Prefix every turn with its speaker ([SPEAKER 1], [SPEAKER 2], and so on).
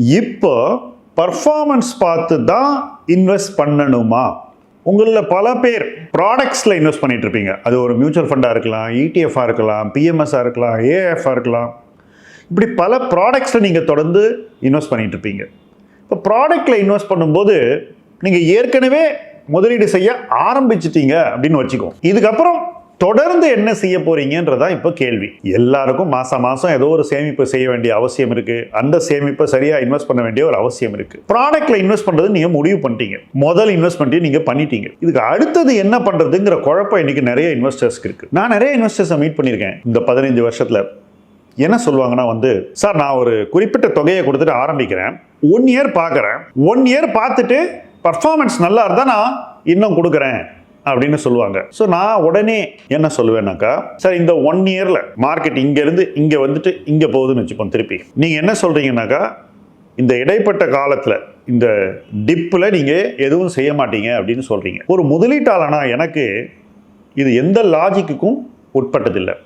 [SPEAKER 1] இப்போ பர்ஃபார்மன்ஸ் பார்த்து தான் இன்வெஸ்ட் பண்ணணுமா? உங்களில் பல பேர் ப்ராடக்ட்ஸில் இன்வெஸ்ட் பண்ணிட்டு இருப்பீங்க. அது ஒரு மியூச்சுவல் ஃபண்டாக இருக்கலாம், இடிஎஃப்ஆக இருக்கலாம், பிஎம்எஸ்ஸாக இருக்கலாம், ஏஎஃப்ஆக இருக்கலாம். இப்படி பல ப்ராடக்ட்ஸில் நீங்கள் தொடர்ந்து இன்வெஸ்ட் பண்ணிட்டு இருப்பீங்க. இப்போ ப்ராடக்டில் இன்வெஸ்ட் பண்ணும்போது நீங்கள் ஏற்கனவே முதலீடு செய்ய ஆரம்பிச்சிட்டீங்க அப்படின்னு வச்சுக்கோங்க. இதுக்கப்புறம் தொடர்ந்து என்ன செய்ய போறீங்கன்றதா இப்போ கேள்வி. எல்லாருக்கும் மாசம் ஏதோ ஒரு சேமிப்பு செய்ய வேண்டிய அவசியம் இருக்கு. அந்த சேமிப்பை சரியா இன்வெஸ்ட் பண்ண வேண்டிய ஒரு அவசியம் இருக்கு. ப்ராடக்ட்ல இன்வெஸ்ட் பண்றது நீங்க முடிவு பண்ணிட்டீங்க, முதல் இன்வெஸ்ட்மெண்ட்டையும் நீங்க பண்ணிட்டீங்க. இதுக்கு அடுத்தது என்ன பண்றதுங்கிற குழப்பம் இன்னைக்கு நிறைய இன்வெஸ்டர்ஸ்க்கு இருக்கு. நான் நிறைய இன்வெஸ்டர்ஸை மீட் பண்ணியிருக்கேன் இந்த 15 வருஷத்துல. என்ன சொல்லுவாங்கன்னா சார் நான் ஒரு குறிப்பிட்ட தொகையை கொடுத்துட்டு ஆரம்பிக்கிறேன், 1 இயர் பார்க்குறேன், 1 இயர் பார்த்துட்டு பர்ஃபார்மன்ஸ் நல்லா இருந்தா நான் இன்னும் கொடுக்குறேன் அப்படின்னு சொல்லுவாங்க. ஸோ நான் உடனே என்ன சொல்லுவேன்னாக்கா, சார் இந்த 1 இயரில் மார்க்கெட் இங்கேருந்து இங்கே வந்துட்டு இங்கே போகுதுன்னு வச்சுப்போம். திருப்பி நீங்கள் என்ன சொல்கிறீங்கன்னாக்கா, இந்த இடைப்பட்ட காலத்தில் இந்த டிப்பில் நீங்கள் எதுவும் செய்ய மாட்டீங்க அப்படின்னு சொல்கிறீங்க. ஒரு முதலீட்டாளனா எனக்கு இது எந்த லாஜிக்குக்கும் உட்பட்டதில்லை.